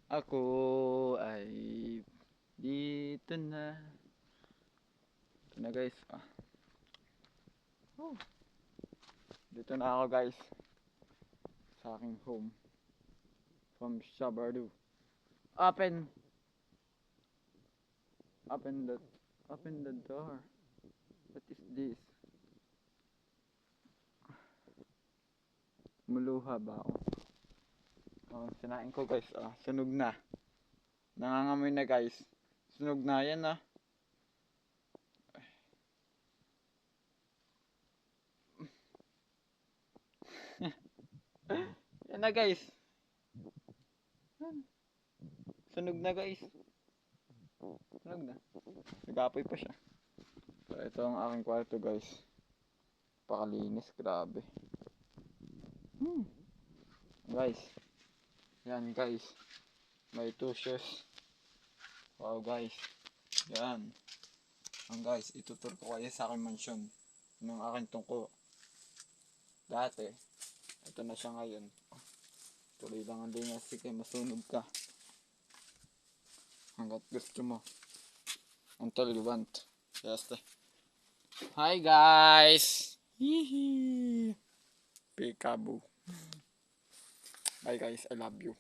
Ako ay dito na. Ito na guys. Oh, dito na ako guys. Sa aking home. From Shabardu. Open. Open the Open the door. What is this? Muluha ba ako? Sinain ko guys. Sunog na. Nangangamoy na guys. Sunog na yan Yan na guys. Sunog na guys. Sunog na. Nag-apoy pa siya. So ito ang aking kwarto guys. Pakalinis. Grabe. Guys. Yan guys. May 2 shoes. Wow guys. Yan. Guys, itutur ko kayo sa aking mansyon. Ng aking tungko. Dati. Ito na siya ngayon. Tuloy lang ang linya. Sige, masunog ka. Hanggat gusto mo. Until you want. Yes. Hi guys. Hihi. Peekaboo. Bye guys. I love you.